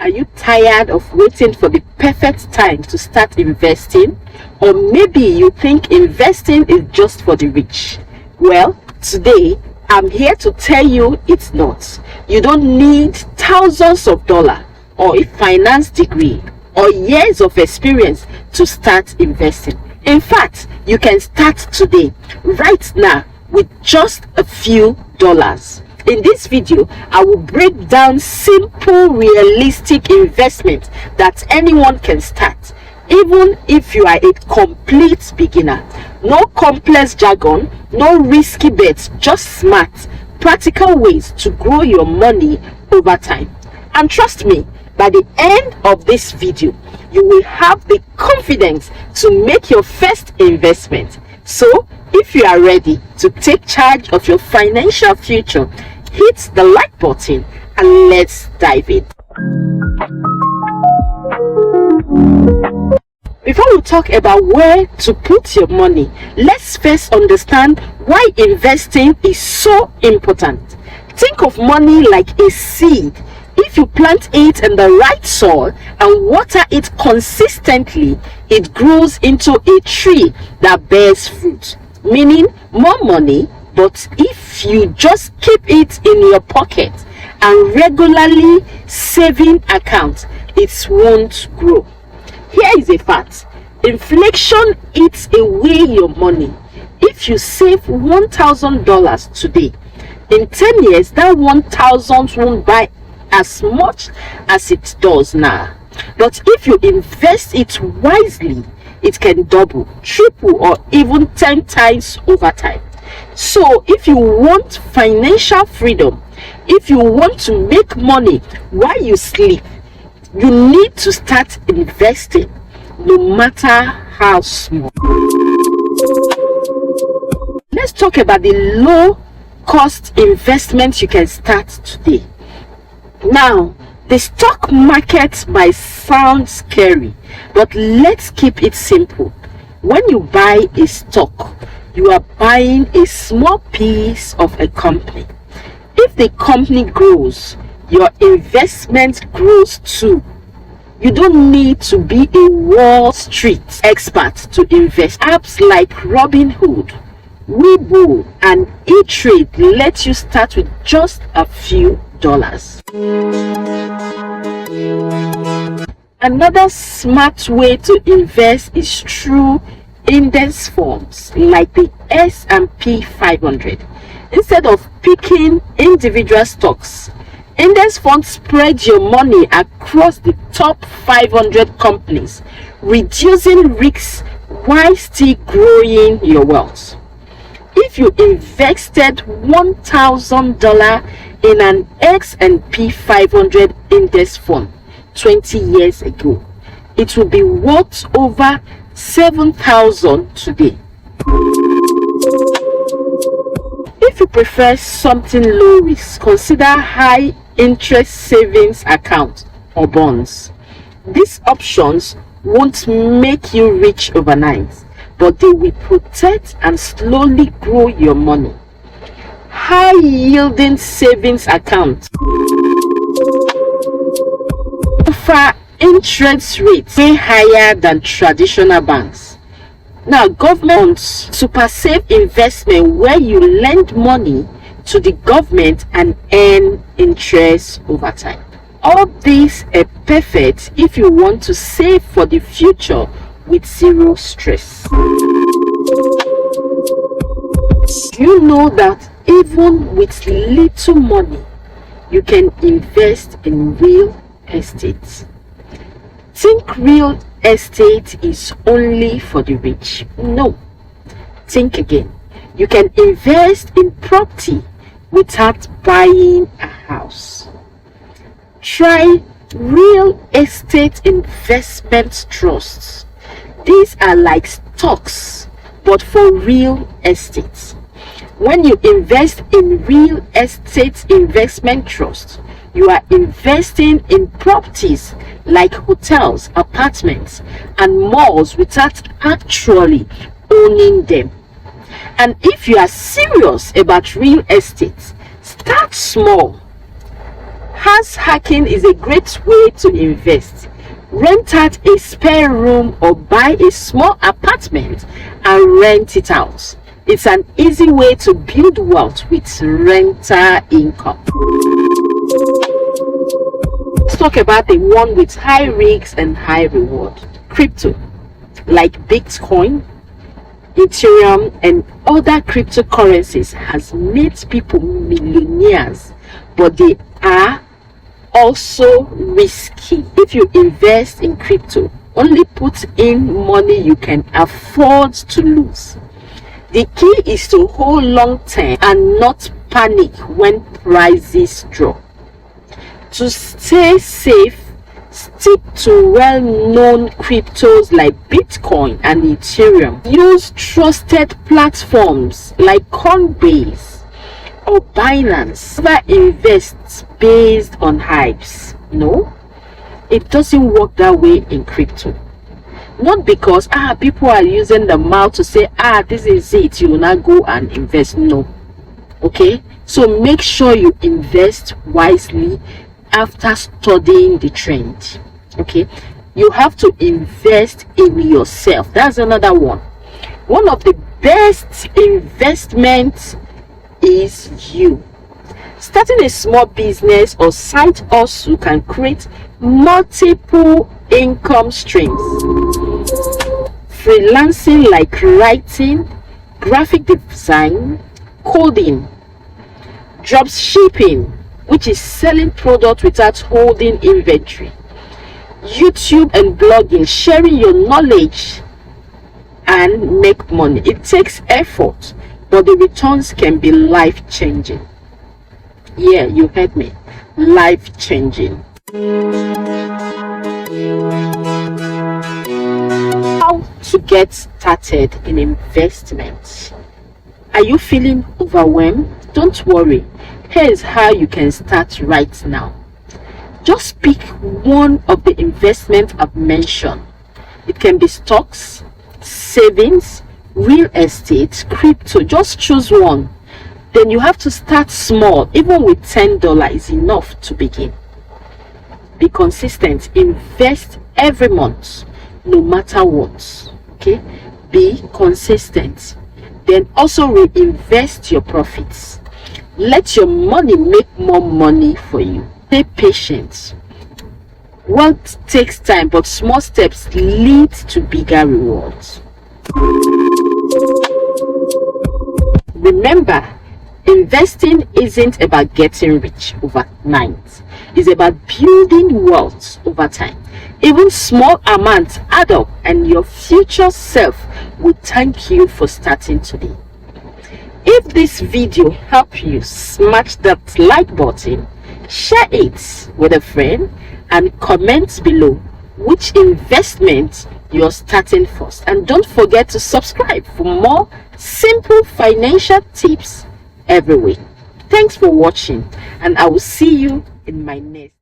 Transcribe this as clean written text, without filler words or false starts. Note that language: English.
Are you tired of waiting for the perfect time to start investing? Or maybe you think investing is just for the rich? Well, today I'm here to tell you it's not. You don't need thousands of dollars or a finance degree or years of experience to start investing. In fact, you can start today, right now, with just a few dollars. In this video, I will break down simple, realistic investment that anyone can start, even if you are a complete beginner. No complex jargon, no risky bets, just smart, practical ways to grow your money over time. And trust me, by the end of this video, you will have the confidence to make your first investment. So, if you are ready to take charge of your financial future, hit the like button and let's dive in. Before we talk about where to put your money, let's first understand why investing is so important. Think of money like a seed. If you plant it in the right soil and water it consistently, it grows into a tree that bears fruit, meaning more money. But if you just keep it in your pocket and regularly saving account, it won't grow. Here is a fact. Inflation eats away your money. If you save $1,000 today, in 10 years, that 1,000 won't buy as much as it does now. But if you invest it wisely, it can double, triple, or even 10 times over time. So if you want financial freedom, if you want to make money while you sleep, you need to start investing, no matter how small. Let's talk about the low cost investment you can start today. Now, the stock market might sound scary, but let's keep it simple. When you buy a stock, you are buying a small piece of a company. If the company grows, your investment grows too. You don't need to be a Wall Street expert to invest. Apps like Robinhood, Webull, and E-Trade let you start with just a few dollars. Another smart way to invest is through index funds like the S&P 500. Instead of picking individual stocks, index funds spread your money across the top 500 companies, reducing risks while still growing your wealth. If you invested $1,000 in an S&P 500 index fund 20 years ago, it will be worth over $7,000 today. If you prefer something low risk, consider high interest savings account or bonds. These options won't make you rich overnight, but they will protect and slowly grow your money. High yielding savings account offer interest rates way higher than traditional banks. Now, government super safe investment where you lend money to the government and earn interest over time. All these are perfect if you want to save for the future with zero stress. You know that even with little money, you can invest in real estate. Think real estate is only for the rich. No. Think again. You can invest in property without buying a house. Try real estate investment trusts. These are like stocks, but for real estate. When you invest in real estate investment trust, you are investing in properties like hotels, apartments, and malls without actually owning them. And if you are serious about real estate, start small. House hacking is a great way to invest. Rent out a spare room or buy a small apartment and rent it out. It's an easy way to build wealth with rental income. Let's talk about the one with high risks and high reward. Crypto, like Bitcoin, Ethereum, and other cryptocurrencies has made people millionaires, but they are also risky. If you invest in crypto, only put in money you can afford to lose. The key is to hold long term and not panic when prices drop. To stay safe, stick to well-known cryptos like Bitcoin and Ethereum. Use trusted platforms like Coinbase or Binance. Never invest based on hypes. No, it doesn't work that way in crypto. Not because people are using the mouth to say this is it, you will not go and invest. No. Okay, so make sure you invest wisely after studying the trend. Okay, you have to invest in yourself. That's another one. One of the best investments is you. Starting a small business or side hustle can create multiple income streams. Freelancing, like writing, graphic design, coding, drop shipping, which is selling products without holding inventory, YouTube and blogging, sharing your knowledge and make money. It takes effort, but the returns can be life-changing. Yeah, you heard me. Life-changing. How to get started in investment? Are you feeling overwhelmed? Don't worry. Here's how you can start right now. Just pick one of the investments I've mentioned. It can be stocks, savings, real estate, crypto. Just choose one. Then you have to start small. Even with $10 is enough to begin. Be consistent. Invest every month, no matter what. Okay? Be consistent. Then also reinvest your profits. Let your money make more money for you. Stay patient. Wealth takes time, but small steps lead to bigger rewards. Remember, investing isn't about getting rich overnight. It's about building wealth over time. Even small amounts add up, and your future self will thank you for starting today. If this video helped you, smash that like button, share it with a friend, and comment below which investment you're starting first. And don't forget to subscribe for more simple financial tips every week. Thanks for watching, and I will see you in my next